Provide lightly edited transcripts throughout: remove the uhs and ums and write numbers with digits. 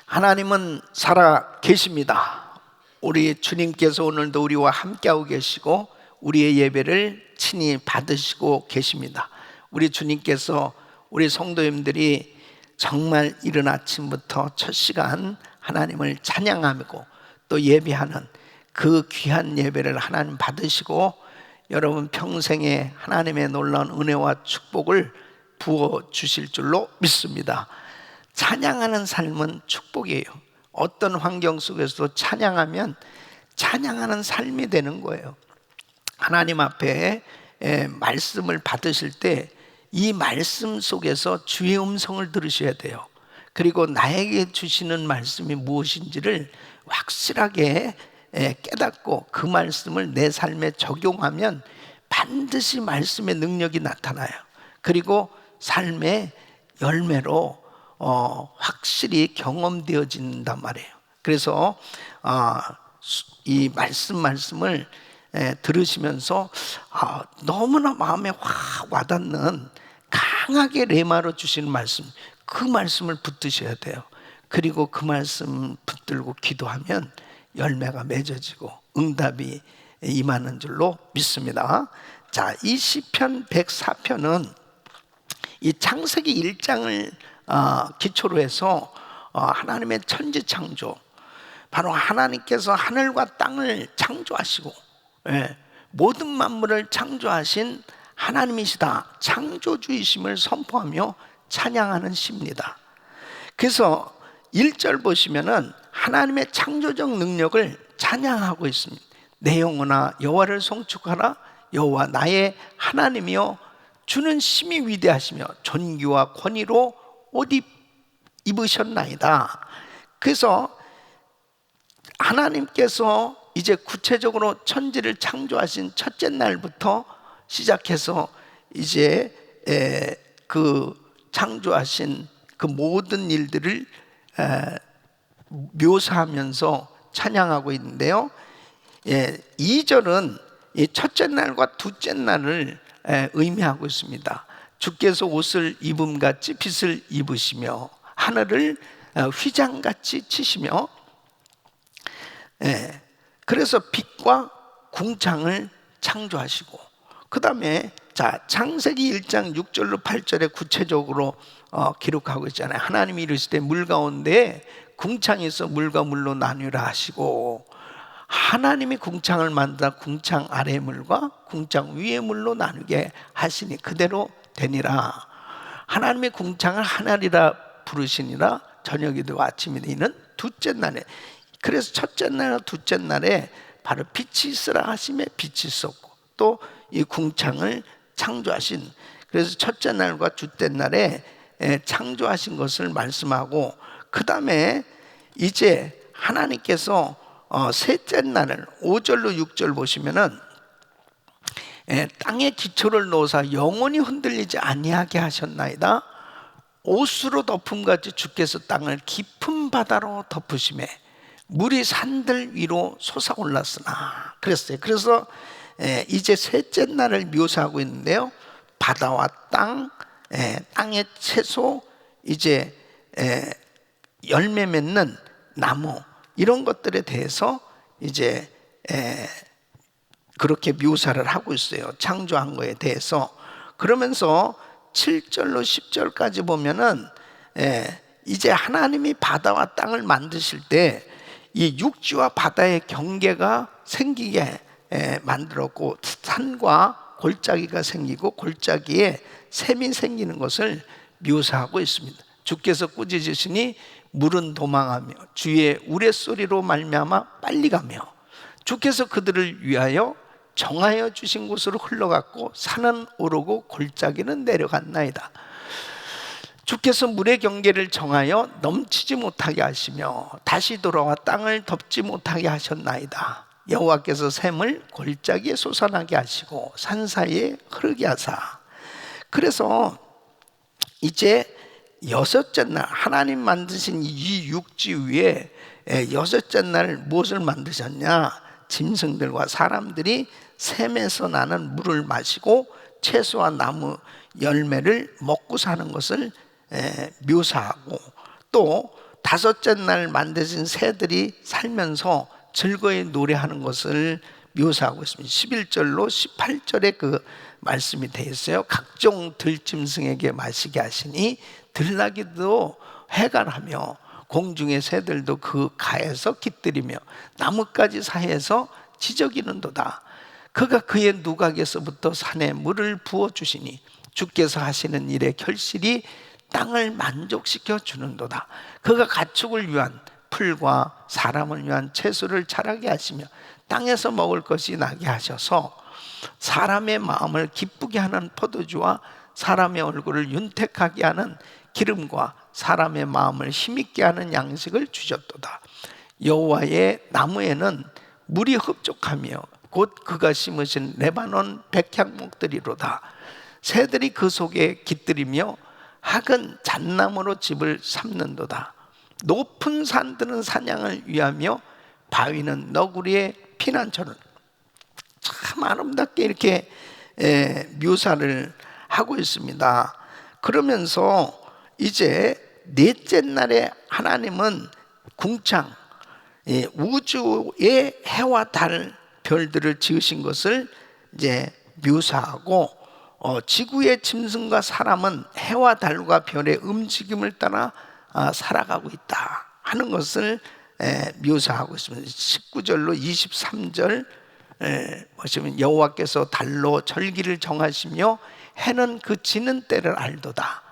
하나님은 살아 계십니다. 우리 주님께서 오늘도 우리와 함께하고 계시고 우리의 예배를 친히 받으시고 계십니다. 우리 주님께서 우리 성도님들이 정말 이른 아침부터 첫 시간 하나님을 찬양하고 또 예배하는 그 귀한 예배를 하나님 받으시고 여러분 평생에 하나님의 놀라운 은혜와 축복을 부어주실 줄로 믿습니다. 찬양하는 삶은 축복이에요. 어떤 환경 속에서도 찬양하면 찬양하는 삶이 되는 거예요. 하나님 앞에 말씀을 받으실 때 이 말씀 속에서 주의 음성을 들으셔야 돼요. 그리고 나에게 주시는 말씀이 무엇인지를 확실하게 깨닫고 그 말씀을 내 삶에 적용하면 반드시 말씀의 능력이 나타나요. 그리고 삶의 열매로 확실히 경험되어진단 말이에요. 그래서 이 말씀을 들으시면서 너무나 마음에 확 와닿는 강하게 레마로 주시는 말씀, 그 말씀을 붙드셔야 돼요. 그리고 그 말씀 붙들고 기도하면 열매가 맺어지고 응답이 임하는 줄로 믿습니다. 자, 이 시편 104편은 이 창세기 1장을 기초로 해서 하나님의 천지 창조, 바로 하나님께서 하늘과 땅을 창조하시고 모든 만물을 창조하신 하나님이시다, 창조주이심을 선포하며 찬양하는 시입니다. 그래서 1절 보시면은 하나님의 창조적 능력을 찬양하고 있습니다. 내 영혼아 여호와를 송축하라. 여호와 나의 하나님이여 주는 심히 위대하시며 존귀와 권위로 옷 입으셨나이다. 그래서 하나님께서 이제 구체적으로 천지를 창조하신 첫째 날부터 시작해서 이제 그 창조하신 그 모든 일들을 묘사하면서 찬양하고 있는데요. 2절은 이 첫째 날과 둘째 날을 의미하고 있습니다. 주께서 옷을 입음같이 빛을 입으시며 하늘을 휘장같이 치시며, 그래서 빛과 궁창을 창조하시고, 그 다음에 자 창세기 1장 6절로 8절에 구체적으로 기록하고 있잖아요. 하나님이 이르시되 물 가운데 궁창이 있어 물과 물로 나뉘라 하시고, 하나님이 궁창을 만들어 궁창 아래의 물과 궁창 위의 물로 나누게 하시니 그대로 되니라. 하나님의 궁창을 하늘이라 부르시니라. 저녁이 되고 아침이 되는 둘째 날에, 그래서 첫째 날과 둘째 날에 바로 빛이 있으라 하시며 빛이 있었고, 또 이 궁창을 창조하신, 그래서 첫째 날과 둘째 날에 창조하신 것을 말씀하고, 그 다음에 이제 하나님께서 셋째 날을 5절로 6절 보시면은 땅에 기초를 놓으사 영원히 흔들리지 아니하게 하셨나이다. 옷으로 덮음같이 주께서 땅을 깊은 바다로 덮으시매 물이 산들 위로 솟아올랐으나 그랬어요. 그래서 이제 셋째 날을 묘사하고 있는데요. 바다와 땅, 땅의 채소, 이제 열매 맺는 나무, 이런 것들에 대해서 이제 그렇게 묘사를 하고 있어요. 창조한 거에 대해서. 그러면서 7절로 10절까지 보면은 이제 하나님이 바다와 땅을 만드실 때 이 육지와 바다의 경계가 생기게 만들었고, 산과 골짜기가 생기고 골짜기에 샘이 생기는 것을 묘사하고 있습니다. 주께서 꾸짖으시니 물은 도망하며 주의 우레소리로 말미암아 빨리 가며, 주께서 그들을 위하여 정하여 주신 곳으로 흘러갔고 산은 오르고 골짜기는 내려갔나이다. 주께서 물의 경계를 정하여 넘치지 못하게 하시며 다시 돌아와 땅을 덮지 못하게 하셨나이다. 여호와께서 샘을 골짜기에 솟아나게 하시고 산 사이에 흐르게 하사. 그래서 이제 여섯째 날 하나님 만드신 이 육지 위에 여섯째 날 무엇을 만드셨냐? 짐승들과 사람들이 샘에서 나는 물을 마시고 채소와 나무 열매를 먹고 사는 것을 묘사하고, 또 다섯째 날 만드신 새들이 살면서 즐거이 노래하는 것을 묘사하고 있습니다. 11절로 18절에 그 말씀이 되어 있어요. 각종 들짐승에게 마시게 하시니 들나귀도 해갈하며 공중의 새들도 그 가에서 깃들이며 나뭇가지 사이에서 지저귀는도다. 그가 그의 누각에서부터 산에 물을 부어주시니 주께서 하시는 일의 결실이 땅을 만족시켜 주는도다. 그가 가축을 위한 풀과 사람을 위한 채소를 자라게 하시며 땅에서 먹을 것이 나게 하셔서 사람의 마음을 기쁘게 하는 포도주와 사람의 얼굴을 윤택하게 하는 기름과 사람의 마음을 힘있게 하는 양식을 주셨도다. 여호와의 나무에는 물이 흡족하며 곧 그가 심으신 레바논 백향목들이로다. 새들이 그 속에 깃들이며 학은 잣나무로 집을 삼는도다. 높은 산들은 사냥을 위하며 바위는 너구리의 피난처를. 참 아름답게 이렇게 묘사를 하고 있습니다. 그러면서 이제 넷째 날에 하나님은 궁창, 우주의 해와 달, 별들을 지으신 것을 이제 묘사하고, 지구의 짐승과 사람은 해와 달과 별의 움직임을 따라 살아가고 있다 하는 것을 묘사하고 있습니다. 19절로 23절 보시면 여호와께서 달로 절기를 정하시며 해는 그 지는 때를 알도다.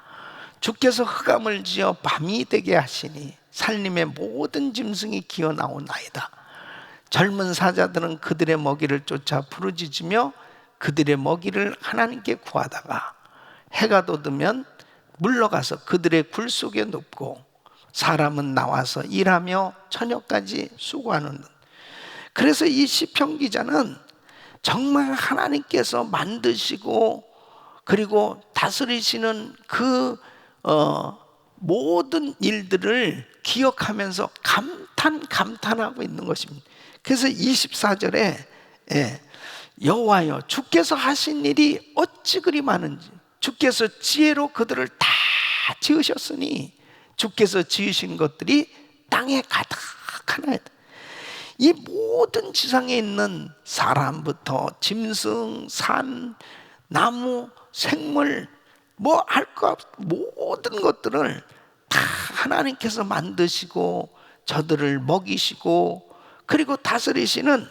주께서 흑암을 지어 밤이 되게 하시니 살림의 모든 짐승이 기어 나오나이다. 젊은 사자들은 그들의 먹이를 쫓아 부르짖으며 그들의 먹이를 하나님께 구하다가 해가 돋으면 물러가서 그들의 굴 속에 눕고 사람은 나와서 일하며 저녁까지 수고하는. 그래서 이 시편 기자는 정말 하나님께서 만드시고 그리고 다스리시는 그 모든 일들을 기억하면서 감탄하고 있는 것입니다. 그래서 24절에 여호와여 주께서 하신 일이 어찌 그리 많은지 주께서 지혜로 그들을 다 지으셨으니 주께서 지으신 것들이 땅에 가득하나이다. 이 모든 지상에 있는 사람부터 짐승, 산, 나무, 생물 뭐 할 것 모든 것들을 다 하나님께서 만드시고 저들을 먹이시고 그리고 다스리시는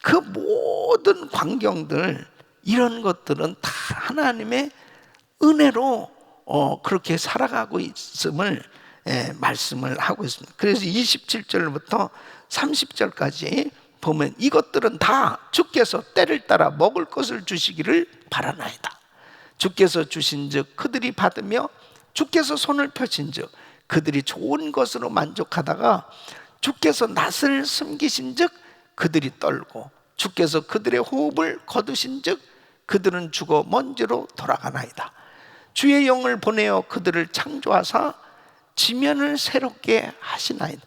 그 모든 광경들, 이런 것들은 다 하나님의 은혜로 그렇게 살아가고 있음을 말씀을 하고 있습니다. 그래서 27절부터 30절까지 보면 이것들은 다 주께서 때를 따라 먹을 것을 주시기를 바라나이다. 주께서 주신즉 그들이 받으며 주께서 손을 펴신즉 그들이 좋은 것으로 만족하다가 주께서 낯을 숨기신즉 그들이 떨고 주께서 그들의 호흡을 거두신즉 그들은 죽어 먼지로 돌아가나이다. 주의 영을 보내어 그들을 창조하사 지면을 새롭게 하시나이다.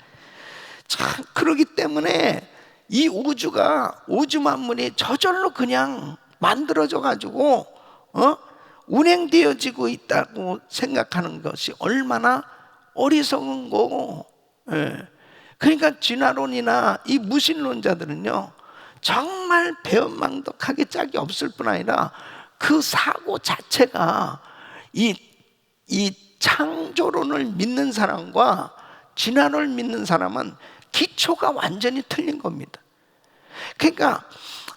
참 그러기 때문에 이 우주 만물이 저절로 그냥 만들어져 가지고 운행되어지고 있다고 생각하는 것이 얼마나 어리석은 거고. 그러니까 진화론이나 이 무신론자들은요 정말 배은망덕하게 짝이 없을 뿐 아니라 그 사고 자체가 이 창조론을 믿는 사람과 진화론을 믿는 사람은 기초가 완전히 틀린 겁니다. 그러니까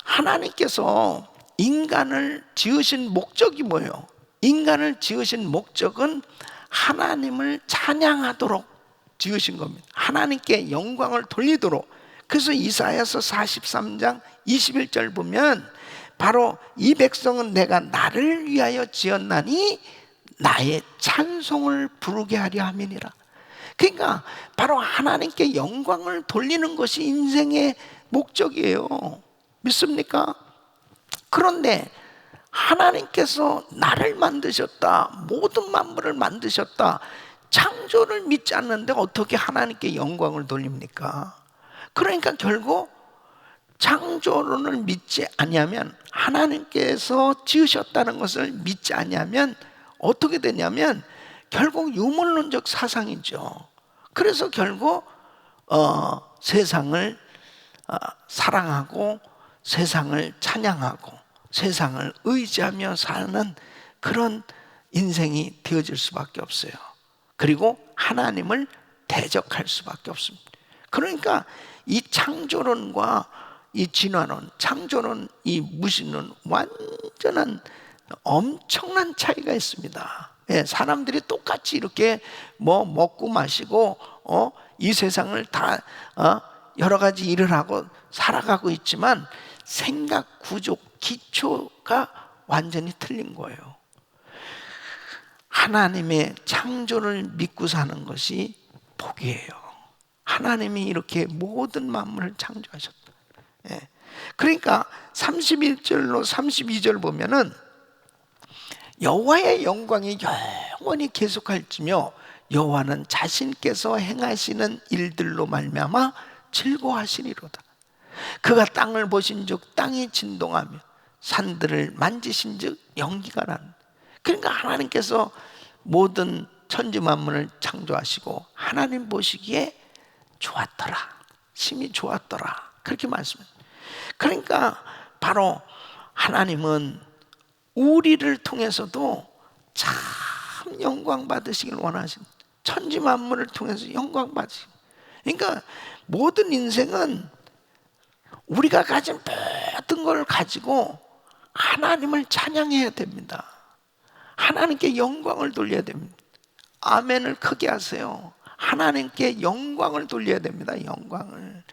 하나님께서 인간을 지으신 목적이 뭐예요? 인간을 지으신 목적은 하나님을 찬양하도록 지으신 겁니다. 하나님께 영광을 돌리도록. 그래서 이사야서 43장 21절 보면 바로 이 백성은 내가 나를 위하여 지었나니 나의 찬송을 부르게 하려 함이니라. 그러니까 바로 하나님께 영광을 돌리는 것이 인생의 목적이에요. 믿습니까? 그런데 하나님께서 나를 만드셨다, 모든 만물을 만드셨다, 창조를 믿지 않는데 어떻게 하나님께 영광을 돌립니까? 그러니까 결국 창조론을 믿지 아니하면, 하나님께서 지으셨다는 것을 믿지 아니하면 어떻게 되냐면 결국 유물론적 사상이죠. 그래서 결국 세상을 사랑하고 세상을 찬양하고 세상을 의지하며 사는 그런 인생이 되어질 수밖에 없어요. 그리고 하나님을 대적할 수밖에 없습니다. 그러니까 이 창조론과 이 진화론, 창조론, 이 무신론 완전한 엄청난 차이가 있습니다. 예, 사람들이 똑같이 이렇게 뭐 먹고 마시고 이 세상을 다 여러 가지 일을 하고 살아가고 있지만 생각 구조, 기초가 완전히 틀린 거예요. 하나님의 창조를 믿고 사는 것이 복이에요. 하나님이 이렇게 모든 만물을 창조하셨다. 예. 그러니까 31절로 32절 보면은 여호와의 영광이 영원히 계속할지며 여호와는 자신께서 행하시는 일들로 말미암아 즐거워하시리로다. 그가 땅을 보신즉 땅이 진동하며 산들을 만지신즉 연기가 난다. 그러니까 하나님께서 모든 천지 만물을 창조하시고 하나님 보시기에 좋았더라, 심히 좋았더라, 그렇게 말씀합니다. 그러니까 바로 하나님은 우리를 통해서도 참 영광 받으시길 원하십니다. 천지 만물을 통해서 영광 받으시고, 그러니까 모든 인생은 우리가 가진 모든 걸 가지고 하나님을 찬양해야 됩니다. 하나님께 영광을 돌려야 됩니다. 아멘을 크게 하세요. 하나님께 영광을 돌려야 됩니다. 영광을.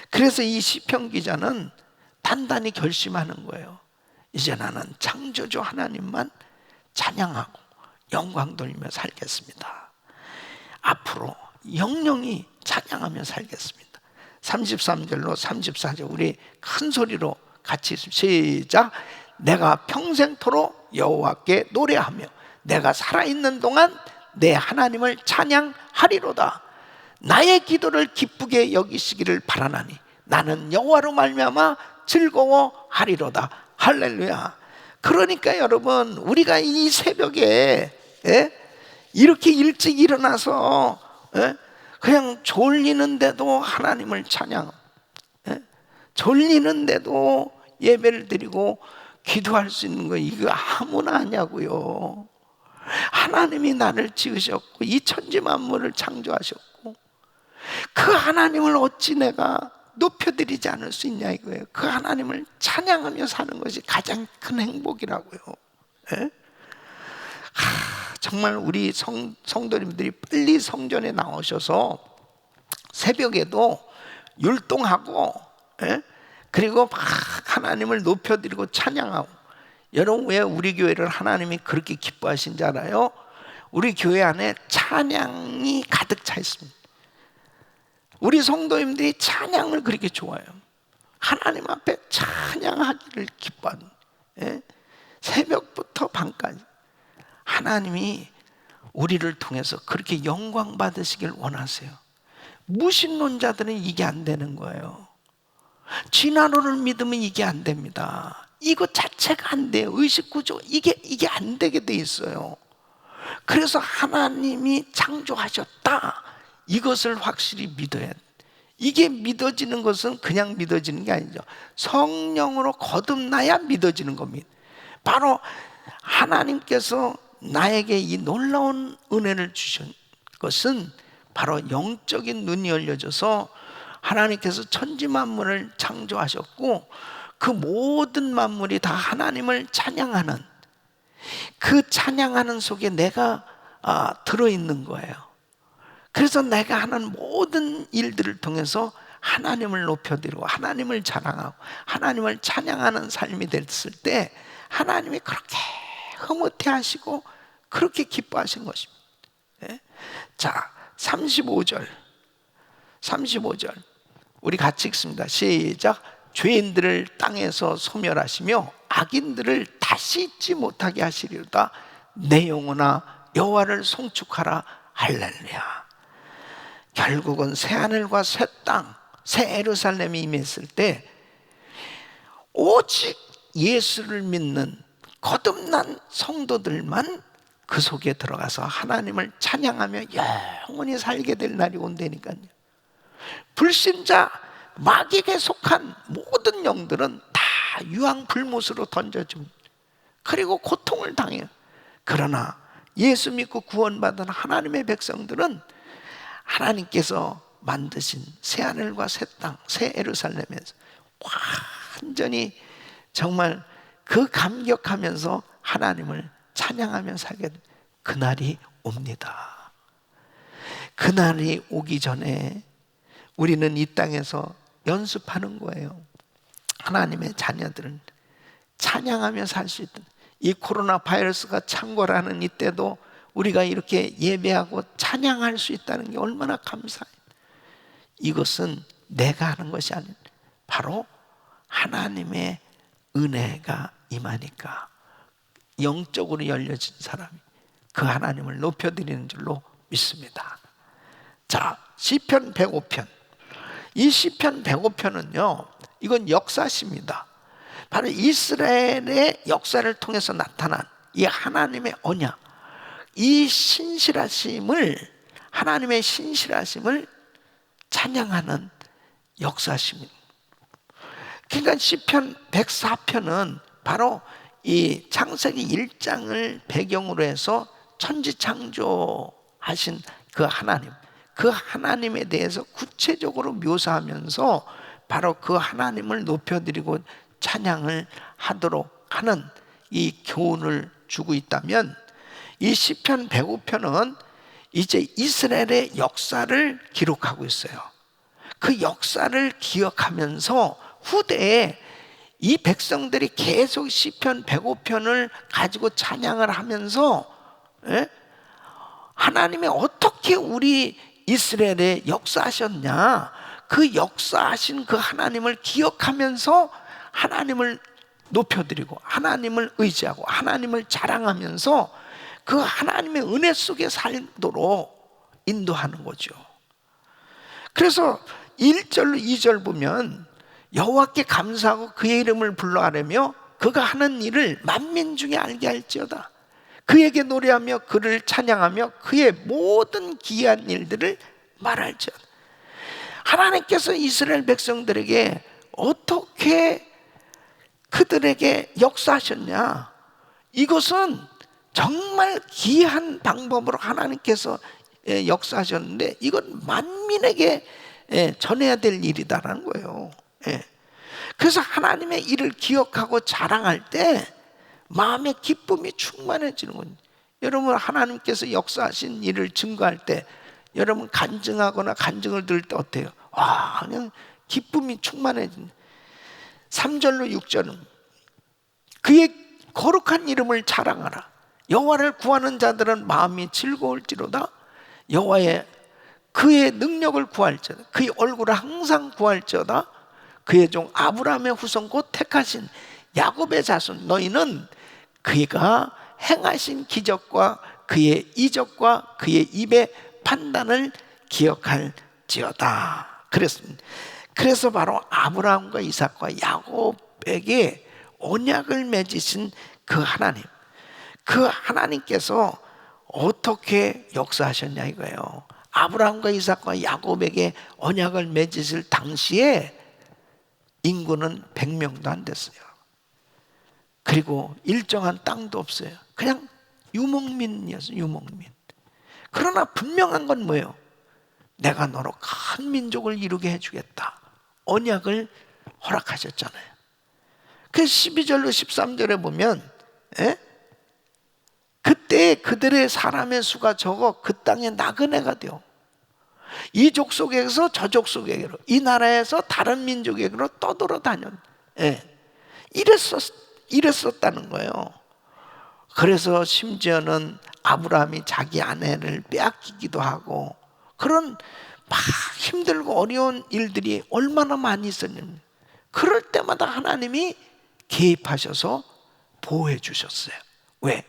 그래서 이 시편 기자는 단단히 결심하는 거예요. 이제 나는 창조주 하나님만 찬양하고 영광 돌리며 살겠습니다. 앞으로 영영이 찬양하며 살겠습니다. 33절로 34절 우리 큰 소리로 같이 시작. 내가 평생토록 여호와께 노래하며 내가 살아있는 동안 내 하나님을 찬양하리로다. 나의 기도를 기쁘게 여기시기를 바라나니 나는 여호와로 말미암아 즐거워하리로다. 할렐루야. 그러니까 여러분, 우리가 이 새벽에 이렇게 일찍 일어나서 그냥 졸리는데도 하나님을 찬양, 졸리는데도 예배를 드리고 기도할 수 있는 거, 이거 아무나 하냐고요. 하나님이 나를 지으셨고 이 천지 만물을 창조하셨고 그 하나님을 어찌 내가 높여드리지 않을 수 있냐 이거예요. 그 하나님을 찬양하며 사는 것이 가장 큰 행복이라고요. 정말 우리 성도님들이 빨리 성전에 나오셔서 새벽에도 율동하고 그리고 막 하나님을 높여드리고 찬양하고. 여러분, 왜 우리 교회를 하나님이 그렇게 기뻐하신 줄 알아요? 우리 교회 안에 찬양이 가득 차 있습니다. 우리 성도님들이 찬양을 그렇게 좋아해요. 하나님 앞에 찬양하기를 기뻐하는, 새벽부터 밤까지 하나님이 우리를 통해서 그렇게 영광 받으시길 원하세요. 무신론자들은 이게 안 되는 거예요. 진화론을 믿으면 이게 안 됩니다. 이거 자체가 안 돼요. 의식구조 이게 안 되게 돼 있어요. 그래서 하나님이 창조하셨다, 이것을 확실히 믿어야 돼. 이게 믿어지는 것은 그냥 믿어지는 게 아니죠. 성령으로 거듭나야 믿어지는 겁니다. 바로 하나님께서 나에게 이 놀라운 은혜를 주신 것은 바로 영적인 눈이 열려져서 하나님께서 천지 만물을 창조하셨고 그 모든 만물이 다 하나님을 찬양하는, 그 찬양하는 속에 내가 들어있는 거예요. 그래서 내가 하는 모든 일들을 통해서 하나님을 높여드리고 하나님을 자랑하고 하나님을 찬양하는 삶이 됐을 때 하나님이 그렇게 흐뭇해 하시고 그렇게 기뻐하신 것입니다. 자, 35절 우리 같이 읽습니다. 시작. 죄인들을 땅에서 소멸하시며 악인들을 다시 잊지 못하게 하시리로다. 내 영혼아 여호와를 송축하라. 할렐루야. 결국은 새 하늘과 새 땅, 새 예루살렘이 임했을 때 오직 예수를 믿는 거듭난 성도들만 그 속에 들어가서 하나님을 찬양하며 영원히 살게 될 날이 온다니까요. 불신자 마귀에게 속한 모든 영들은 다 유황불못으로 던져줍니다. 그리고 고통을 당해요. 그러나 예수 믿고 구원받은 하나님의 백성들은 하나님께서 만드신 새하늘과 새 땅, 새 예루살렘에서 완전히 정말 그 감격하면서 하나님을 찬양하며 살게 된 그날이 옵니다. 그날이 오기 전에 우리는 이 땅에서 연습하는 거예요. 하나님의 자녀들은 찬양하며 살 수 있던, 이 코로나 바이러스가 창궐하는 이때도 우리가 이렇게 예배하고 찬양할 수 있다는 게 얼마나 감사해요. 이것은 내가 하는 것이 아닌 바로 하나님의 은혜가 임하니까 영적으로 열려진 사람이 그 하나님을 높여드리는 줄로 믿습니다. 자, 시편 105편. 이 시편 105편은요, 이건 역사십니다. 바로 이스라엘의 역사를 통해서 나타난 이 하나님의 언약, 이 신실하심을, 하나님의 신실하심을 찬양하는 역사십니다. 그러니까 시편 104편은 바로 이 창세기 1장을 배경으로 해서 천지창조하신 그 하나님, 그 하나님에 대해서 구체적으로 묘사하면서 바로 그 하나님을 높여드리고 찬양을 하도록 하는 이 교훈을 주고 있다면, 이 시편 105편은 이제 이스라엘의 역사를 기록하고 있어요. 그 역사를 기억하면서 후대에 이 백성들이 계속 시편 105편을 가지고 찬양을 하면서 하나님이 어떻게 우리 이스라엘에 역사하셨냐, 그 역사하신 그 하나님을 기억하면서 하나님을 높여드리고 하나님을 의지하고 하나님을 자랑하면서 그 하나님의 은혜 속에 살도록 인도하는 거죠. 그래서 1절로 2절 보면 여호와께 감사하고 그의 이름을 불러하려며 그가 하는 일을 만민 중에 알게 할지어다. 그에게 노래하며 그를 찬양하며 그의 모든 기이한 일들을 말할지어다. 하나님께서 이스라엘 백성들에게 어떻게 그들에게 역사하셨냐, 이것은 정말 귀한 방법으로 하나님께서 역사하셨는데 이건 만민에게 전해야 될 일이다라는 거예요. 그래서 하나님의 일을 기억하고 자랑할 때 마음의 기쁨이 충만해지는 거예요. 여러분, 하나님께서 역사하신 일을 증거할 때 여러분 간증하거나 간증을 들을 때 어때요? 와, 그냥 기쁨이 충만해지는. 3절로 6절은 그의 거룩한 이름을 자랑하라. 여호와를 구하는 자들은 마음이 즐거울지로다. 여호와의 그의 능력을 구할지어다. 그의 얼굴을 항상 구할지어다. 그의 종 아브라함의 후손 곧 택하신 야곱의 자손 너희는 그가 행하신 기적과 그의 이적과 그의 입의 판단을 기억할지어다. 그래서 바로 아브라함과 이삭과 야곱에게 언약을 맺으신 그 하나님, 그 하나님께서 어떻게 역사하셨냐 이거예요. 아브라함과 이삭과 야곱에게 언약을 맺으실 당시에 인구는 100명도 안 됐어요. 그리고 일정한 땅도 없어요. 그냥 유목민이었어요. 유목민. 그러나 분명한 건 뭐예요? 내가 너로 큰 민족을 이루게 해주겠다. 언약을 허락하셨잖아요. 그래서 12절로 13절에 보면 그때 그들의 사람의 수가 적어 그 땅에 나그네가 되어 이 족속에서 저 족속에게로, 이 나라에서 다른 민족에게로 떠돌아다녔. 이랬었다는 거예요. 그래서 심지어는 아브라함이 자기 아내를 빼앗기기도 하고 그런 막 힘들고 어려운 일들이 얼마나 많이 있었는지, 그럴 때마다 하나님이 개입하셔서 보호해 주셨어요. 왜?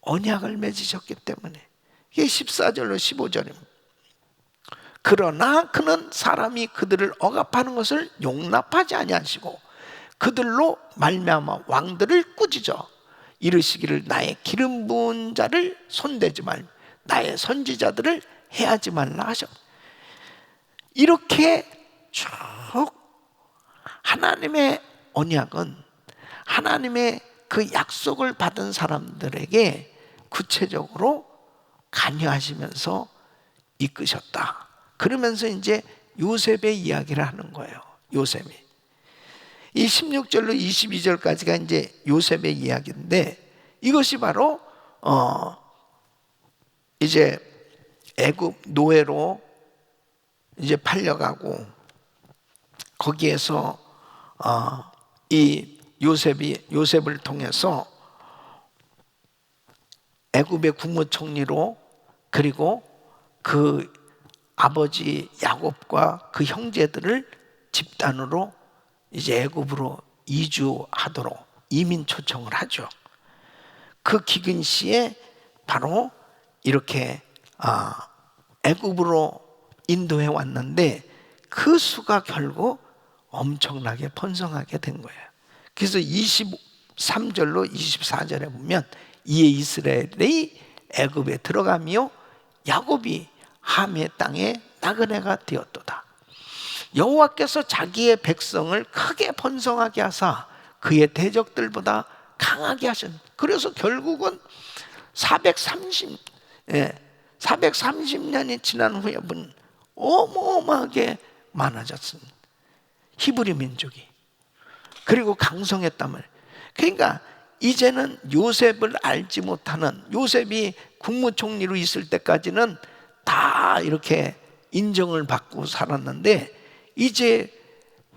언약을 맺으셨기 때문에. 이게 14절로 15절입니다. 그러나 그는 사람이 그들을 억압하는 것을 용납하지 아니하시고 그들로 말미암아 왕들을 꾸짖어 이르시기를 나의 기름 부은 자를 손대지 말며 나의 선지자들을 해하지 말라 하셨. 이렇게 쭉 하나님의 언약은 하나님의 그 약속을 받은 사람들에게 구체적으로 관여하시면서 이끄셨다. 그러면서 이제 요셉의 이야기를 하는 거예요. 요셉이 이 16절로 22절까지가 이제 요셉의 이야기인데, 이것이 바로 이제 애굽 노예로 이제 팔려가고, 거기에서 이 요셉을 통해서 애굽의 국무총리로, 그리고 그 아버지 야곱과 그 형제들을 집단으로 이제 애굽으로 이주하도록 이민 초청을 하죠. 그 기근 시에 바로 이렇게 애굽으로 인도해 왔는데, 그 수가 결국 엄청나게 번성하게 된 거예요. 그래서 23절로 24절에 보면 이에 이스라엘이 애굽에 들어가며 야곱이 함의 땅에 나그네가 되었도다. 여호와께서 자기의 백성을 크게 번성하게 하사 그의 대적들보다 강하게 하셨다. 그래서 결국은 430년이 지난 후에 어마어마하게 많아졌습니다. 히브리 민족이. 그리고 강성했단 말이에요. 그러니까 이제는 요셉을 알지 못하는, 요셉이 국무총리로 있을 때까지는 다 이렇게 인정을 받고 살았는데, 이제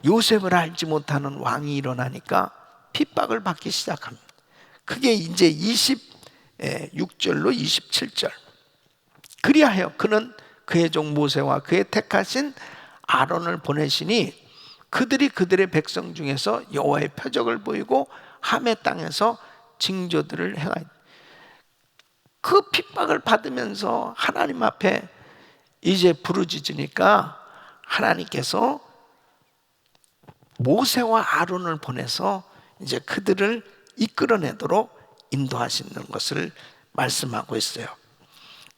요셉을 알지 못하는 왕이 일어나니까 핍박을 받기 시작합니다. 그게 이제 26절로 27절. 그리하여 그는 그의 종 모세와 그의 택하신 아론을 보내시니 그들이 그들의 백성 중에서 여호와의 표적을 보이고 함의 땅에서 징조들을 행하였다. 그 핍박을 받으면서 하나님 앞에 이제 부르짖으니까 하나님께서 모세와 아론을 보내서 이제 그들을 이끌어내도록 인도하시는 것을 말씀하고 있어요.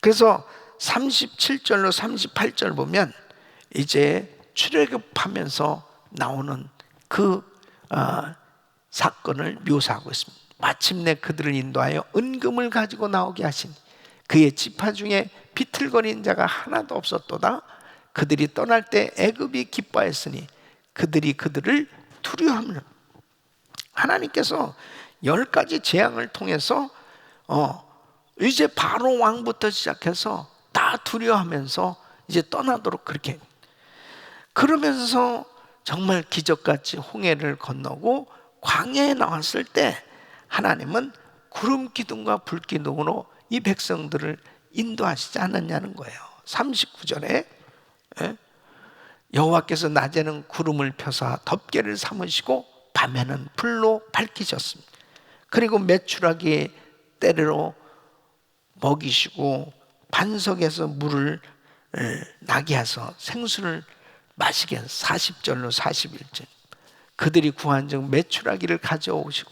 그래서 37절로 38절 보면 이제 출애굽하면서 나오는 그 사건을 묘사하고 있습니다. 마침내 그들을 인도하여 은금을 가지고 나오게 하시니 그의 지파 중에 비틀거린 자가 하나도 없었도다. 그들이 떠날 때 애굽이 기뻐했으니 그들이 그들을 두려워하며. 하나님께서 10가지 재앙을 통해서 이제 바로 왕부터 시작해서 다 두려워하면서 이제 떠나도록 그렇게. 그러면서 정말 기적같이 홍해를 건너고 광야에 나왔을 때 하나님은 구름 기둥과 불 기둥으로 이 백성들을 인도하시지 않았냐는 거예요. 39절에 여호와께서 낮에는 구름을 펴사 덮개를 삼으시고 밤에는 불로 밝히셨습니다. 그리고 메추라기 때로 먹이시고 반석에서 물을 나게 하셔서 생수를 마시게 하는 40절로 41절. 그들이 구한 즉 메추라기를 가져오시고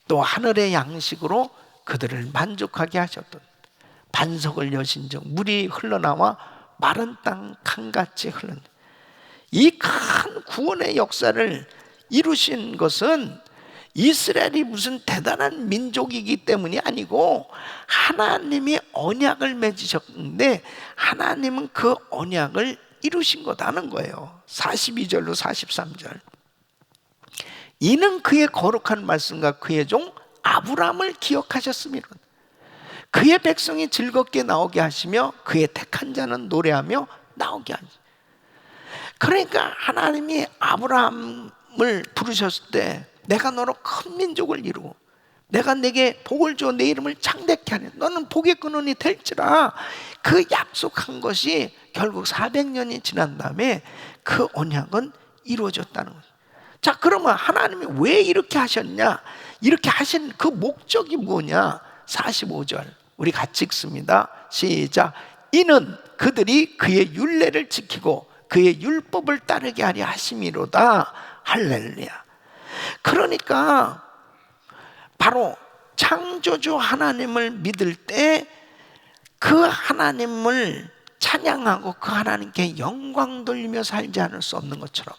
또 하늘의 양식으로 그들을 만족하게 하셨던 반석을 여신 즉 물이 흘러나와 마른 땅 강같이 흘러나. 이 큰 구원의 역사를 이루신 것은 이스라엘이 무슨 대단한 민족이기 때문이 아니고 하나님이 언약을 맺으셨는데 하나님은 그 언약을 이루신 거다는 거예요. 42절로 43절. 이는 그의 거룩한 말씀과 그의 종 아브라함을 기억하셨습니다. 그의 백성이 즐겁게 나오게 하시며 그의 택한 자는 노래하며 나오게 하니. 그러니까 하나님이 아브라함을 부르셨을 때 내가 너로 큰 민족을 이루고 내가 내게 복을 줘 내 이름을 창대케 하니 너는 복의 근원이 될지라. 그 약속한 것이 결국 400년이 지난 다음에 그 언약은 이루어졌다는 거죠. 자, 그러면 하나님이 왜 이렇게 하셨냐? 이렇게 하신 그 목적이 뭐냐? 45절 우리 같이 읽습니다. 시작. 이는 그들이 그의 율례를 지키고 그의 율법을 따르게 하려 하심이로다. 할렐루야. 그러니까 바로 창조주 하나님을 믿을 때 그 하나님을 찬양하고 그 하나님께 영광 돌리며 살지 않을 수 없는 것처럼,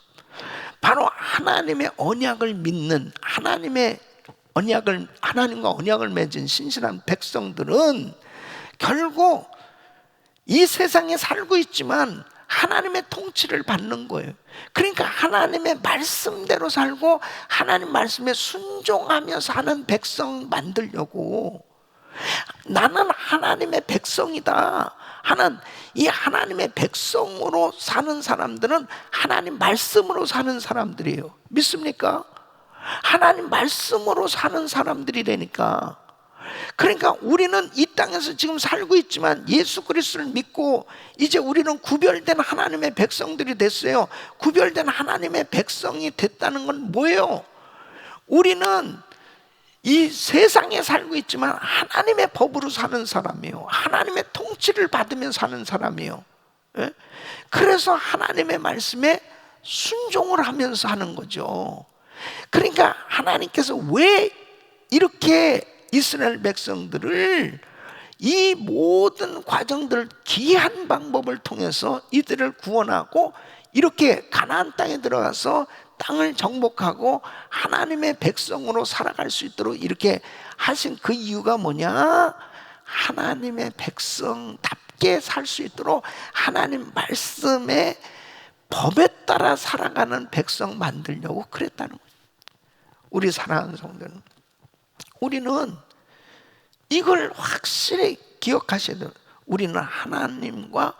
바로 하나님의 언약을 믿는, 하나님과 언약을 맺은 신실한 백성들은 결국 이 세상에 살고 있지만 하나님의 통치를 받는 거예요. 그러니까 하나님의 말씀대로 살고 하나님 말씀에 순종하며 사는 백성 만들려고, 나는 하나님의 백성이다 하는 이 하나님의 백성으로 사는 사람들은 하나님 말씀으로 사는 사람들이에요. 믿습니까? 하나님 말씀으로 사는 사람들이라니까. 그러니까 우리는 이 땅에서 지금 살고 있지만 예수 그리스도를 믿고 이제 우리는 구별된 하나님의 백성들이 됐어요. 구별된 하나님의 백성이 됐다는 건 뭐예요? 우리는 이 세상에 살고 있지만 하나님의 법으로 사는 사람이에요. 하나님의 통치를 받으며 사는 사람이에요. 예? 그래서 하나님의 말씀에 순종을 하면서 하는 거죠. 그러니까 하나님께서 왜 이렇게 이스라엘 백성들을 이 모든 과정들, 기이한 방법을 통해서 이들을 구원하고 이렇게 가나안 땅에 들어가서 땅을 정복하고 하나님의 백성으로 살아갈 수 있도록 이렇게 하신 그 이유가 뭐냐? 하나님의 백성답게 살 수 있도록 하나님 말씀의 법에 따라 살아가는 백성 만들려고 그랬다는 거예요. 우리 사랑하는 성도는, 우리는 이걸 확실히 기억하셔야 돼요. 우리는 하나님과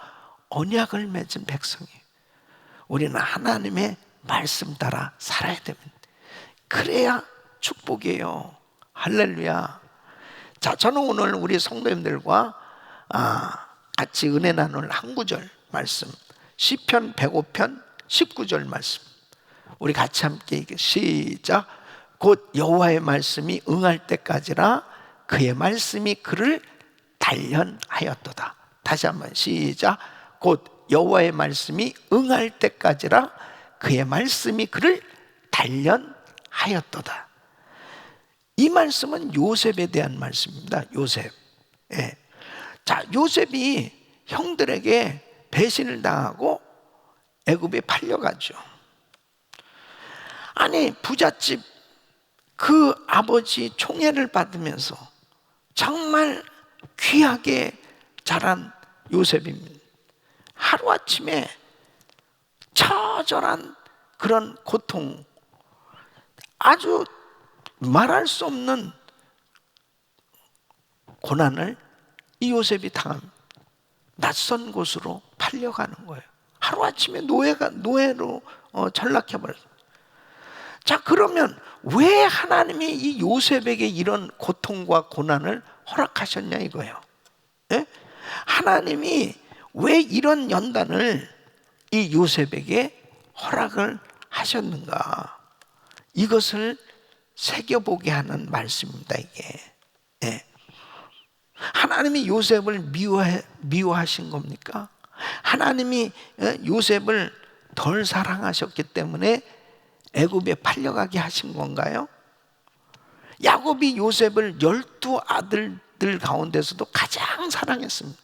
언약을 맺은 백성이에요. 우리는 하나님의 말씀 따라 살아야 됩니다. 그래야 축복이에요. 할렐루야. 자, 저는 오늘 우리 성도님들과 같이 은혜 나눌 한 구절 말씀, 시편 105편 19절 말씀, 우리 같이 함께 읽게. 시작. 곧 여호와의 말씀이 응할 때까지라 그의 말씀이 그를 단련하였도다. 다시 한번 시작. 곧 여호와의 말씀이 응할 때까지라 그의 말씀이 그를 단련하였도다. 이 말씀은 요셉에 대한 말씀입니다. 요셉. 예. 자, 요셉이 형들에게 배신을 당하고 애굽에 팔려가죠. 아니, 부잣집 그 아버지 총애를 받으면서 정말 귀하게 자란 요셉입니다. 하루아침에 처절한 그런 고통, 아주 말할 수 없는 고난을 이 요셉이 당합니다. 낯선 곳으로 팔려가는 거예요. 하루아침에 노예로 전락해버렸어요. 자, 그러면 왜 하나님이 이 요셉에게 이런 고통과 고난을 허락하셨냐 이거예요. 예? 하나님이 왜 이런 연단을 이 요셉에게 허락을 하셨는가? 이것을 새겨보게 하는 말씀입니다, 이게. 예. 하나님이 요셉을 미워하신 겁니까? 하나님이 요셉을 덜 사랑하셨기 때문에 애굽에 팔려가게 하신 건가요? 야곱이 요셉을 12아들들 가운데서도 가장 사랑했습니다.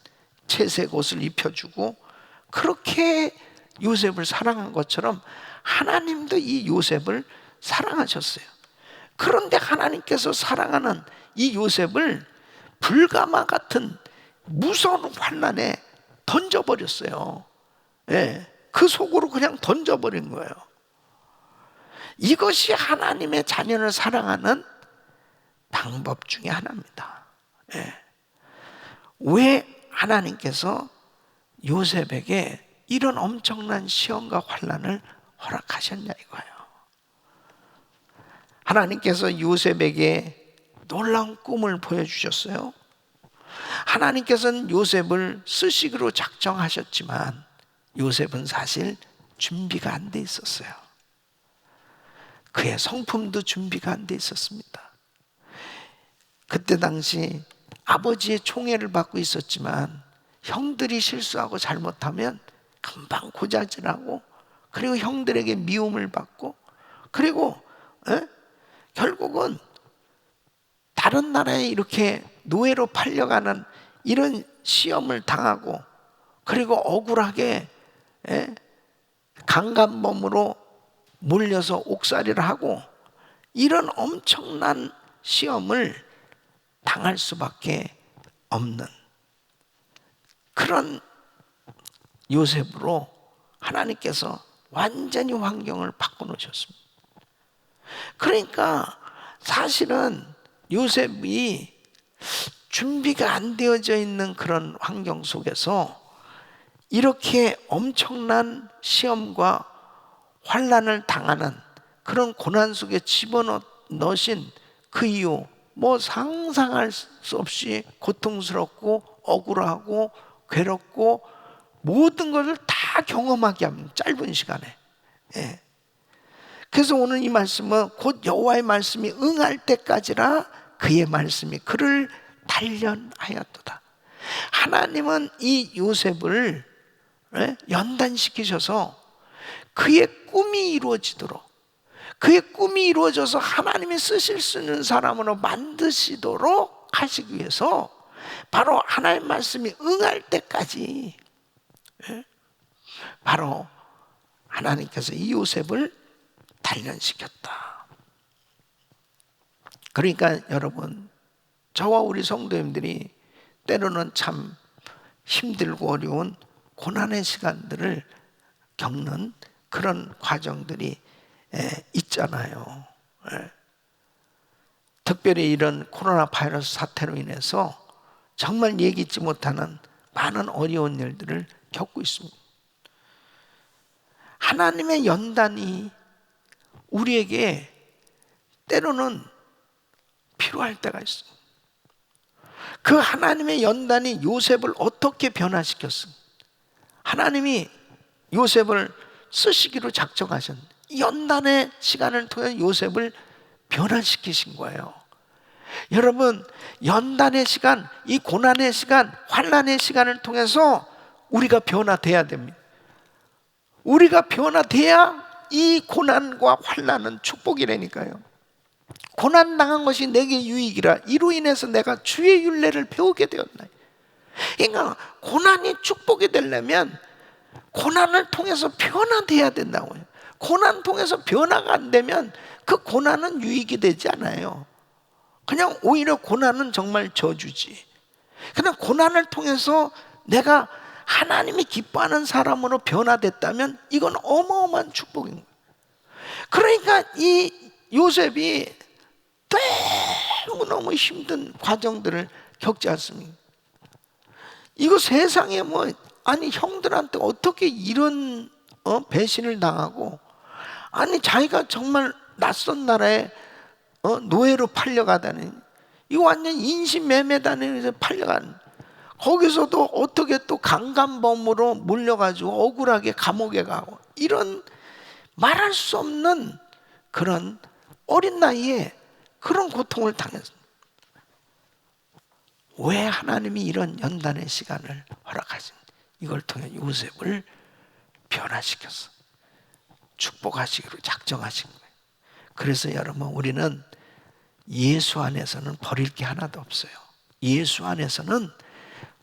채색 옷을 입혀주고 그렇게 요셉을 사랑한 것처럼 하나님도 이 요셉을 사랑하셨어요. 그런데 하나님께서 사랑하는 이 요셉을 불가마 같은 무서운 환난에 던져버렸어요. 예, 그 속으로 그냥 던져버린 거예요. 이것이 하나님의 자녀를 사랑하는 방법 중에 하나입니다. 예. 왜 하나님께서 요셉에게 이런 엄청난 시험과 환난을 허락하셨냐 이거예요. 하나님께서 요셉에게 놀라운 꿈을 보여주셨어요. 하나님께서는 요셉을 스식으로 작정하셨지만 요셉은 사실 준비가 안 돼 있었어요. 그의 성품도 준비가 안 돼 있었습니다. 그때 당시 아버지의 총애를 받고 있었지만 형들이 실수하고 잘못하면 금방 고자질하고, 그리고 형들에게 미움을 받고, 그리고 결국은 다른 나라에 이렇게 노예로 팔려가는 이런 시험을 당하고, 그리고 억울하게 강간범으로 몰려서 옥살이를 하고, 이런 엄청난 시험을 당할 수밖에 없는 그런 요셉으로 하나님께서 완전히 환경을 바꿔놓으셨습니다. 그러니까 사실은 요셉이 준비가 안 되어져 있는 그런 환경 속에서 이렇게 엄청난 시험과 환난을 당하는 그런 고난 속에 집어넣으신 그 이유, 뭐 상상할 수 없이 고통스럽고 억울하고 괴롭고 모든 것을 다 경험하게 합니다. 짧은 시간에. 그래서 오늘 이 말씀은 곧 여호와의 말씀이 응할 때까지라 그의 말씀이 그를 단련하였도다. 하나님은 이 요셉을 연단시키셔서 그의 꿈이 이루어지도록, 그의 꿈이 이루어져서 하나님이 쓰실 수 있는 사람으로 만드시도록 하시기 위해서 바로 하나님의 말씀이 응할 때까지 바로 하나님께서 이 요셉을 단련시켰다. 그러니까 여러분, 저와 우리 성도님들이 때로는 참 힘들고 어려운 고난의 시간들을 겪는 그런 과정들이 있잖아요. 특별히 이런 코로나 바이러스 사태로 인해서 정말 예기치 못하는 많은 어려운 일들을 겪고 있습니다. 하나님의 연단이 우리에게 때로는 필요할 때가 있어요. 그 하나님의 연단이 요셉을 어떻게 변화시켰습니까? 하나님이 요셉을 쓰시기로 작정하셨는데 연단의 시간을 통해 요셉을 변화시키신 거예요. 여러분, 연단의 시간, 이 고난의 시간, 환난의 시간을 통해서 우리가 변화돼야 됩니다. 우리가 변화돼야 이 고난과 환난은 축복이라니까요. 고난당한 것이 내게 유익이라 이로 인해서 내가 주의 율례를 배우게 되었나요. 그러니까 고난이 축복이 되려면 고난을 통해서 변화돼야 된다고요. 고난 통해서 변화가 안 되면 그 고난은 유익이 되지 않아요. 그냥 오히려 고난은 정말 저주지. 그냥 고난을 통해서 내가 하나님이 기뻐하는 사람으로 변화됐다면 이건 어마어마한 축복인 거예요. 그러니까 이 요셉이 너무너무 힘든 과정들을 겪지 않습니까? 이거 세상에 뭐 아니 형들한테 어떻게 이런 배신을 당하고, 아니 자기가 정말 낯선 나라에 노예로 팔려가다니, 이거 완전 인신매매단에서 팔려간, 거기서도 어떻게 또 강간범으로 몰려가지고 억울하게 감옥에 가고, 이런 말할 수 없는 그런 어린 나이에 그런 고통을 당했습니다. 왜 하나님이 이런 연단의 시간을 허락하십니까? 이걸 통해 요셉을 변화시켰어. 축복하시기로 작정하신 거예요. 그래서 여러분, 우리는 예수 안에서는 버릴 게 하나도 없어요. 예수 안에서는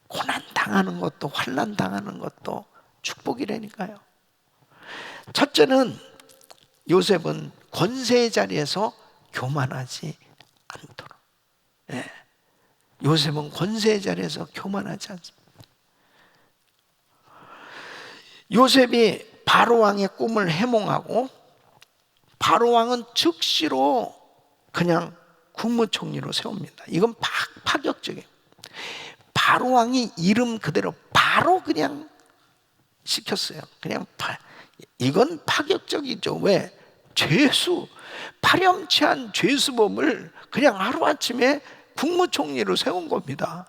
고난 당하는 것도 환난 당하는 것도 축복이라니까요. 첫째는 요셉은 권세의 자리에서 교만하지 않도록. 요셉은 권세의 자리에서 교만하지 않습니다. 요셉이 바로왕의 꿈을 해몽하고 바로왕은 즉시로 그냥 국무총리로 세웁니다. 이건 파격적이에요. 바로왕이 이름 그대로 바로 그냥 시켰어요. 그냥 이건 파격적이죠. 왜? 죄수, 파렴치한 죄수범을 그냥 하루아침에 국무총리로 세운 겁니다.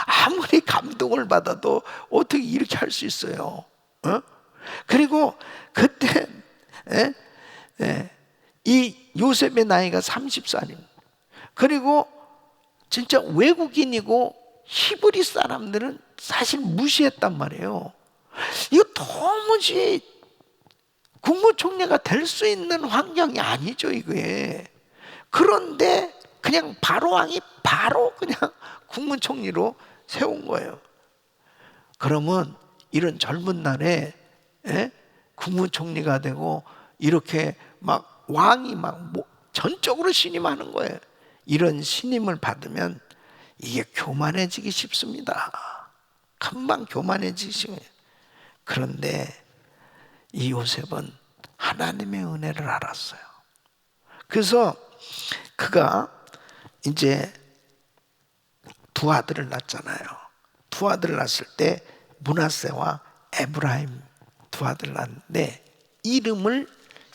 아무리 감동을 받아도 어떻게 이렇게 할 수 있어요? 그리고 그때 이 요셉의 나이가 30살입니다. 그리고 진짜 외국인이고 히브리 사람들은 사실 무시했단 말이에요. 이거 도무지 국무총리가 될 수 있는 환경이 아니죠, 이게. 그런데 그냥 바로 왕이 바로 그냥 국무총리로 세운 거예요. 그러면 이런 젊은 날에 국무총리가 되고 이렇게 막 왕이 막 전적으로 신임하는 거예요. 이런 신임을 받으면 이게 교만해지기 쉽습니다. 금방 교만해지기 쉽어요. 그런데 이 요셉은 하나님의 은혜를 알았어요. 그래서 그가 이제 두 아들을 낳잖아요. 두 아들을 낳았을 때 므낫세와 에브라임 두 아들을 낳았는데 이름을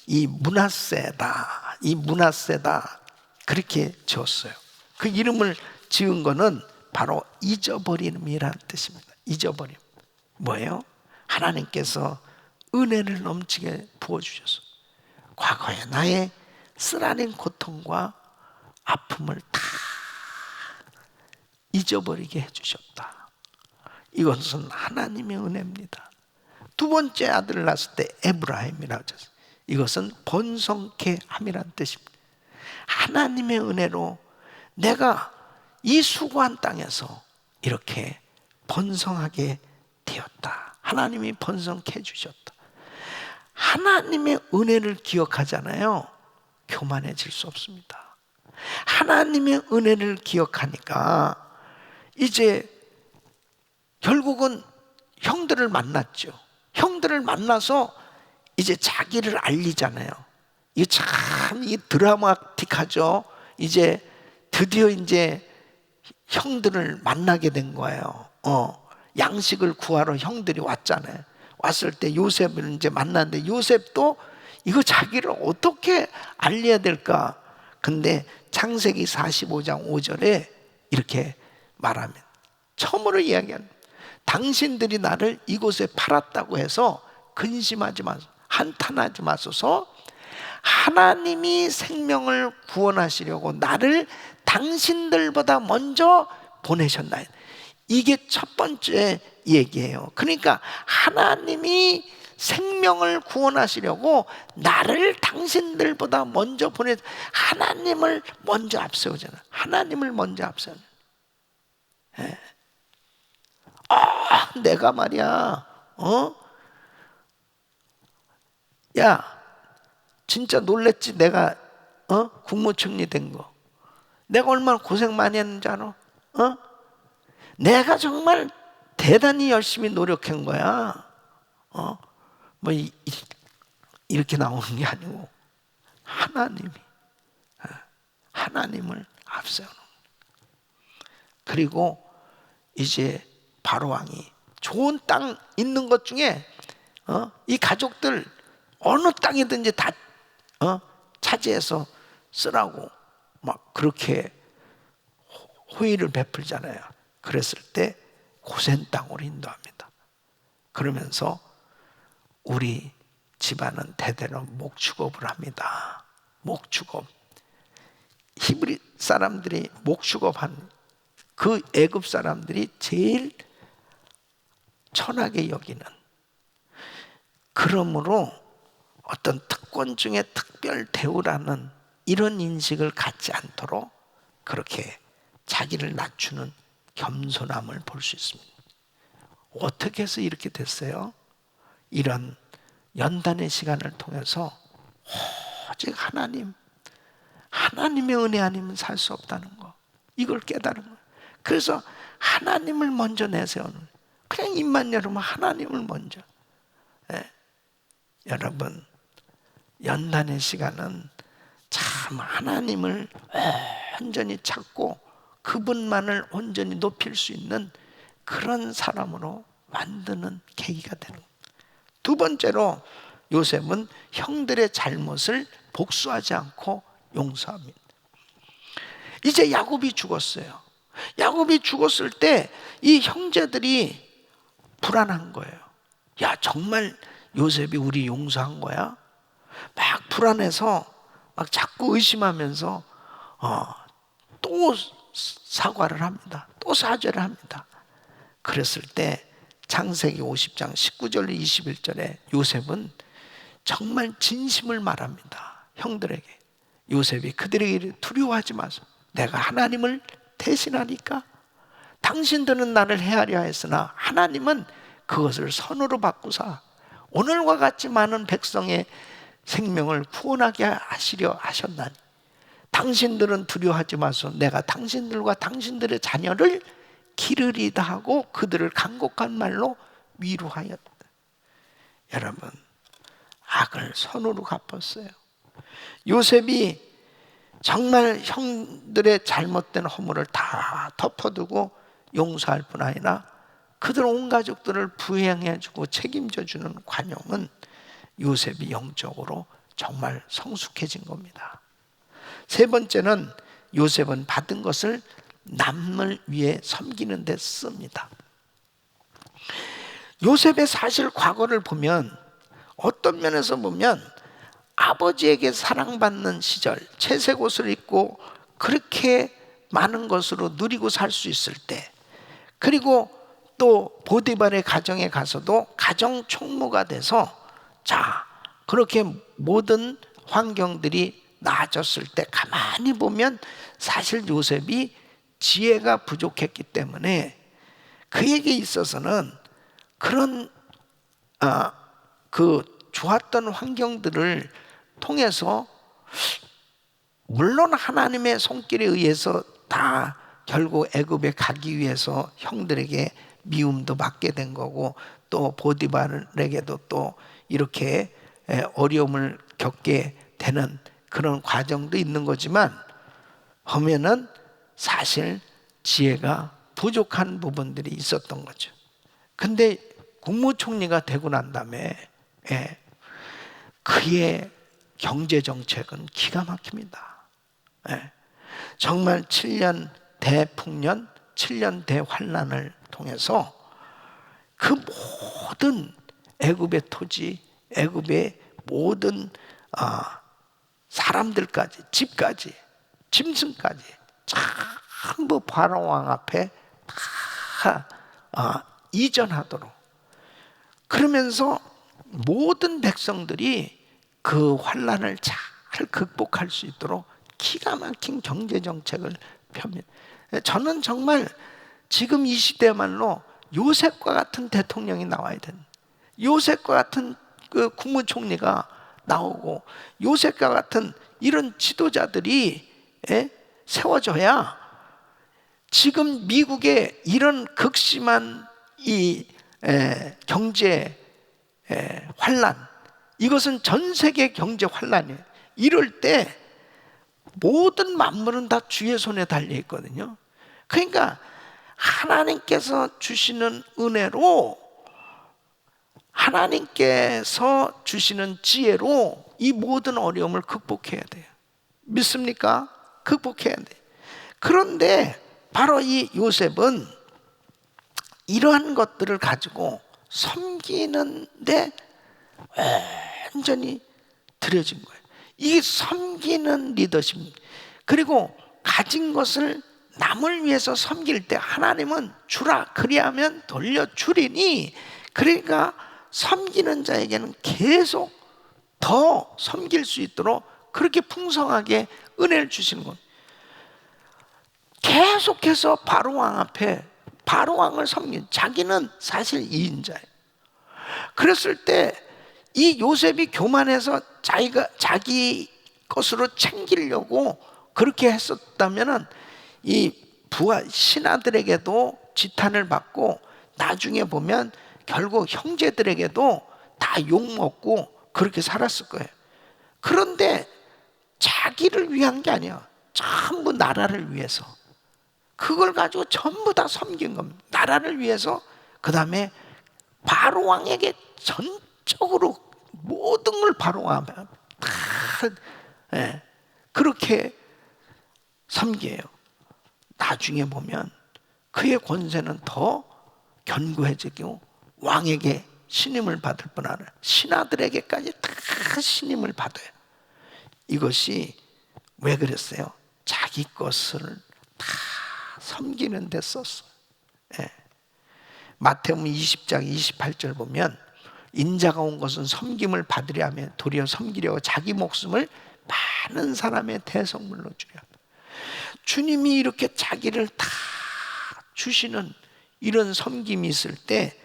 이 므낫세다, 이 므낫세다 그렇게 지었어요. 그 이름을 지은 거는 바로 잊어버림이라는 뜻입니다. 잊어버림. 뭐예요? 하나님께서 은혜를 넘치게 부어주셔서 과거에 나의 쓰라린 고통과 아픔을 다 잊어버리게 해주셨다. 이것은 하나님의 은혜입니다. 두 번째 아들을 낳았을 때 에브라임이라고 하셨어요. 이것은 번성케 함이라는 뜻입니다. 하나님의 은혜로 내가 이 수고한 땅에서 이렇게 번성하게 되었다. 하나님이 번성케 해주셨다. 하나님의 은혜를 기억하잖아요. 교만해질 수 없습니다. 하나님의 은혜를 기억하니까 이제 결국은 형들을 만났죠. 형들을 만나서 이제 자기를 알리잖아요. 이게 참 드라마틱하죠. 이제 드디어 이제 형들을 만나게 된 거예요. 양식을 구하러 형들이 왔잖아요. 왔을 때 요셉을 이제 만났는데 요셉도 이거 자기를 어떻게 알려야 될까? 근데 창세기 45장 5절에 이렇게 말하면 처음으로 이야기하는 당신들이 나를 이곳에 팔았다고 해서 근심하지 마소서, 한탄하지 마소서. 하나님이 생명을 구원하시려고 나를 당신들보다 먼저 보내셨나요? 이게 첫 번째 얘기예요. 그러니까 하나님이 생명을 구원하시려고 나를 당신들보다 먼저 하나님을 먼저 앞세우잖아요. 하나님을 먼저 앞세우잖아요. 내가 말이야, 야, 진짜 놀랬지. 내가 국무총리 된 거. 내가 얼마나 고생 많이 했는지 알아? 내가 정말 대단히 열심히 노력한 거야. 뭐 이렇게 나오는 게 아니고 하나님을 앞세우는. 그리고 이제 바로 왕이 좋은 땅 있는 것 중에 이 가족들 어느 땅이든지 다 차지해서 쓰라고 막 그렇게 호의를 베풀잖아요. 그랬을 때 고센 땅으로 인도합니다. 그러면서 우리 집안은 대대로 목축업을 합니다. 목축업. 히브리 사람들이 목축업한 그 애굽 사람들이 제일 천하게 여기는, 그러므로 어떤 특권 중에 특별 대우라는 이런 인식을 갖지 않도록 그렇게 자기를 낮추는 겸손함을 볼 수 있습니다. 어떻게 해서 이렇게 됐어요? 이런 연단의 시간을 통해서 오직 하나님의 은혜 아니면 살 수 없다는 거, 이걸 깨달은 거예요. 그래서 하나님을 먼저 내세우는, 그냥 입만 열으면 하나님을 먼저. 여러분, 연단의 시간은 참 하나님을 온전히 찾고 그분만을 온전히 높일 수 있는 그런 사람으로 만드는 계기가 되는 겁니다. 두 번째로 요셉은 형들의 잘못을 복수하지 않고 용서합니다. 이제 야곱이 죽었어요. 야곱이 죽었을 때 이 형제들이 불안한 거예요. 야, 정말 요셉이 우리 용서한 거야? 막 불안해서 막 자꾸 의심하면서 또 사과를 합니다. 또 사죄를 합니다. 그랬을 때 창세기 50장 19절 21절에 요셉은 정말 진심을 말합니다. 형들에게. 요셉이 그들에게 두려워하지 마소서. 내가 하나님을 대신하니까 당신들은 나를 헤아려 했으나 하나님은 그것을 선으로 바꾸사 오늘과 같이 많은 백성의 생명을 구원하게 하시려 하셨나니 당신들은 두려워하지 마소 내가 당신들과 당신들의 자녀를 기르리다 하고 그들을 간곡한 말로 위로하였다. 여러분, 악을 선으로 갚았어요. 요셉이 정말 형들의 잘못된 허물을 다 덮어두고 용서할 뿐 아니라 그들 온 가족들을 부양해주고 책임져주는 관용은 요셉이 영적으로 정말 성숙해진 겁니다. 세 번째는 요셉은 받은 것을 남을 위해 섬기는 데 씁니다. 요셉의 사실 과거를 보면 어떤 면에서 보면 아버지에게 사랑받는 시절 채색 옷을 입고 그렇게 많은 것으로 누리고 살 수 있을 때 그리고 또 보디발의 가정에 가서도 가정 총무가 돼서 자 그렇게 모든 환경들이 나아졌을 때 가만히 보면 사실 요셉이 지혜가 부족했기 때문에 그에게 있어서는 그런 그 좋았던 환경들을 통해서 물론 하나님의 손길에 의해서 다 결국 애굽에 가기 위해서 형들에게 미움도 받게 된 거고 또 보디발에게도 또 이렇게 어려움을 겪게 되는 그런 과정도 있는 거지만 보면은 사실 지혜가 부족한 부분들이 있었던 거죠. 근데 국무총리가 되고 난 다음에 그의 경제정책은 기가 막힙니다. 정말 7년 대풍년, 7년 대환란을 통해서 그 모든 애굽의 토지, 애굽의 모든 사람들까지, 집까지, 짐승까지 전부 바로 왕 앞에 다 이전하도록 그러면서 모든 백성들이 그 환란을 잘 극복할 수 있도록 기가 막힌 경제정책을 펴니다. 저는 정말 지금 이 시대야말로 요셉과 같은 대통령이 나와야 된다. 요셉과 같은 그 국무총리가 나오고 요셉과 같은 이런 지도자들이 세워져야 지금 미국의 이런 극심한 이 경제 환란 이것은 전 세계 경제 환란이에요. 이럴 때 모든 만물은 다 주의 손에 달려 있거든요. 그러니까 하나님께서 주시는 은혜로 하나님께서 주시는 지혜로 이 모든 어려움을 극복해야 돼요. 믿습니까? 극복해야 돼요. 그런데 바로 이 요셉은 이러한 것들을 가지고 섬기는데 완전히 들여진 거예요. 이 섬기는 리더십 그리고 가진 것을 남을 위해서 섬길 때 하나님은 주라 그리하면 돌려주리니 그러니까 섬기는 자에게는 계속 더 섬길 수 있도록 그렇게 풍성하게 은혜를 주시는 겁니다. 계속해서 바로왕 앞에 바로왕을 섬긴 자기는 사실 2인자예요. 그랬을 때 이 요셉이 교만해서 자기 것으로 챙기려고 그렇게 했었다면은 이 부하 신하들에게도 지탄을 받고 나중에 보면 결국 형제들에게도 다 욕먹고 그렇게 살았을 거예요. 그런데 자기를 위한 게 아니야. 전부 나라를 위해서 그걸 가지고 전부 다 섬긴 겁니다. 나라를 위해서. 그 다음에 바로왕에게 전적으로 모든 걸 바로왕 다 그렇게 섬겨요. 나중에 보면 그의 권세는 더 견고해지고 왕에게 신임을 받을 뿐 아니라 신하들에게까지 다 신임을 받아요. 이것이 왜 그랬어요? 자기 것을 다 섬기는 데 썼어요. 마태복음 20장 28절 보면 인자가 온 것은 섬김을 받으려 하면 도리어 섬기려고 자기 목숨을 많은 사람의 대성물로 주려. 주님이 이렇게 자기를 다 주시는 이런 섬김이 있을 때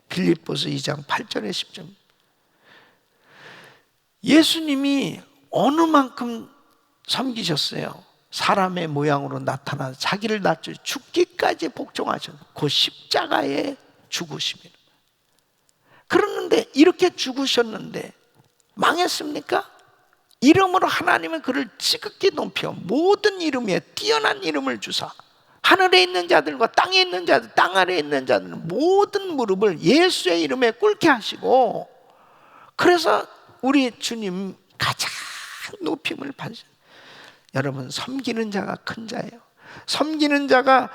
빌립보서 2장 8절에 10절, 예수님이 어느 만큼 섬기셨어요. 사람의 모양으로 나타나 자기를 낮춰 죽기까지 복종하셨어요. 그 십자가에 죽으십니다. 그러는데 이렇게 죽으셨는데 망했습니까? 이름으로 하나님은 그를 지극히 높여 모든 이름 위에 뛰어난 이름을 주사 하늘에 있는 자들과 땅에 있는 자들, 땅 아래에 있는 자들은 모든 무릎을 예수의 이름에 꿇게 하시고, 그래서 우리 주님 가장 높임을 받으셨어요. 여러분, 섬기는 자가 큰 자예요. 섬기는 자가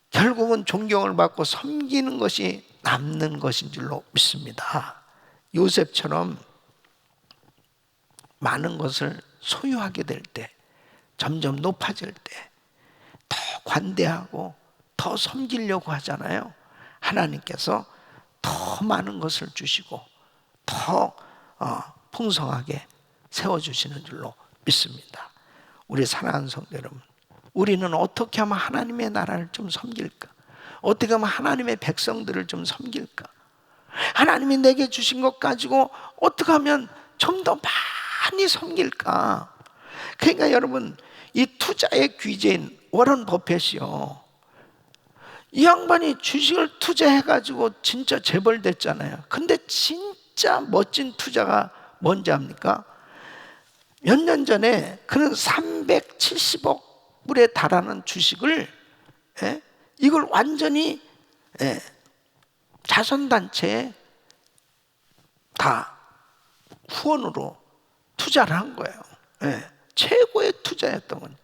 결국은 존경을 받고 섬기는 것이 남는 것인 줄로 믿습니다. 요셉처럼 많은 것을 소유하게 될 때, 점점 높아질 때 더 관대하고 더 섬기려고 하잖아요. 하나님께서 더 많은 것을 주시고 더 풍성하게 세워주시는 줄로 믿습니다. 우리 사랑하는 성도 여러분, 우리는 어떻게 하면 하나님의 나라를 좀 섬길까? 어떻게 하면 하나님의 백성들을 좀 섬길까? 하나님이 내게 주신 것 가지고 어떻게 하면 좀 더 많이 섬길까? 그러니까 여러분, 이 투자의 귀재인 워런 버핏이요, 이 양반이 주식을 투자해가지고 진짜 재벌 됐잖아요. 근데 진짜 멋진 투자가 뭔지 압니까? 몇 년 전에 그는 370억 불에 달하는 주식을, 이걸 완전히 자선단체에 다 후원으로 투자를 한 거예요. 최고의 투자였던 거예요.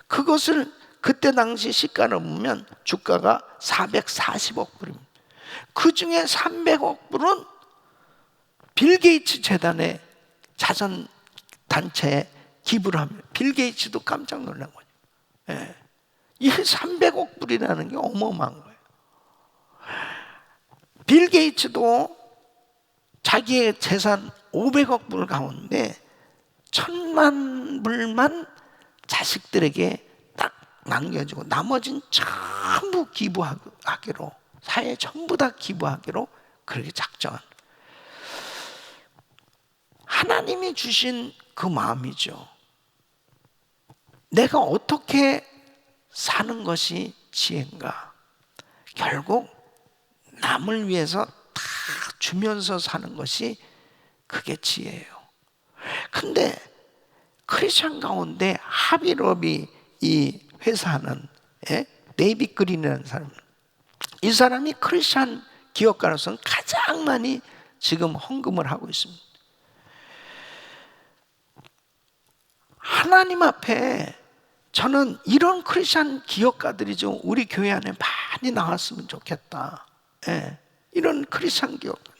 그것을 그때 당시 시가를 보면 주가가 440억 불입니다. 그 중에 300억 불은 빌 게이츠 재단의 자선단체에 기부를 하면 빌 게이츠도 깜짝 놀란 거죠. 이 300억 불이라는 게 어마어마한 거예요. 빌 게이츠도 자기의 재산 500억 불 가운데 1000만 불만 자식들에게 딱 남겨주고 나머지는 전부 기부하기로, 사회에 전부 다 기부하기로 그렇게 작정한, 하나님이 주신 그 마음이죠. 내가 어떻게 사는 것이 지혜인가? 결국 남을 위해서 다 주면서 사는 것이 그게 지혜예요. 근데 크리스천 가운데 하비럽이 이 회사는 데이빗 그린이라는 사람, 이 사람이 크리스천 기업가로서는 가장 많이 지금 헌금을 하고 있습니다. 하나님 앞에 저는 이런 크리스천 기업가들이 좀 우리 교회 안에 많이 나왔으면 좋겠다. 이런 크리스천 기업가.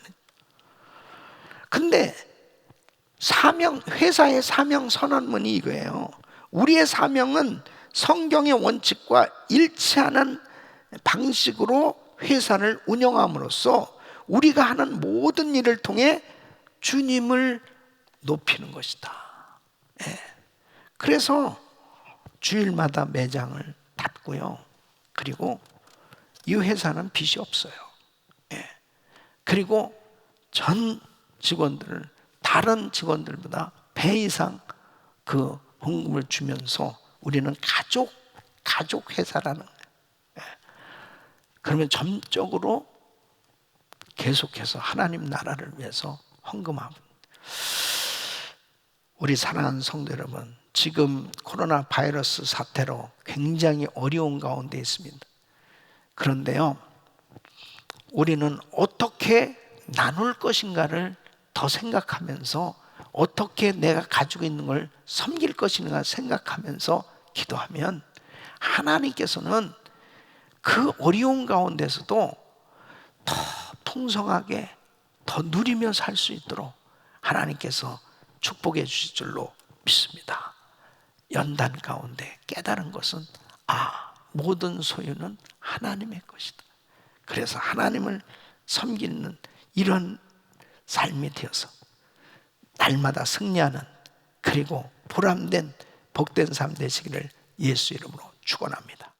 근데 회사의 사명 선언문이 이거예요. 우리의 사명은 성경의 원칙과 일치하는 방식으로 회사를 운영함으로써 우리가 하는 모든 일을 통해 주님을 높이는 것이다. 그래서 주일마다 매장을 닫고요. 그리고 이 회사는 빚이 없어요. 그리고 전 직원들을 다른 직원들보다 배 이상 그 헌금을 주면서 우리는 가족 회사라는 거예요. 그러면 점적으로 계속해서 하나님 나라를 위해서 헌금하고, 우리 사랑하는 성도 여러분, 지금 코로나 바이러스 사태로 굉장히 어려운 가운데 있습니다. 그런데요, 우리는 어떻게 나눌 것인가를 더 생각하면서, 어떻게 내가 가지고 있는 걸 섬길 것인가 생각하면서 기도하면 하나님께서는 그 어려운 가운데서도 더 풍성하게 더 누리며 살 수 있도록 하나님께서 축복해 주실 줄로 믿습니다. 연단 가운데 깨달은 것은 모든 소유는 하나님의 것이다. 그래서 하나님을 섬기는 이런 삶이 되어서 날마다 승리하는, 그리고 보람된 복된 삶 되시기를 예수 이름으로 축원합니다.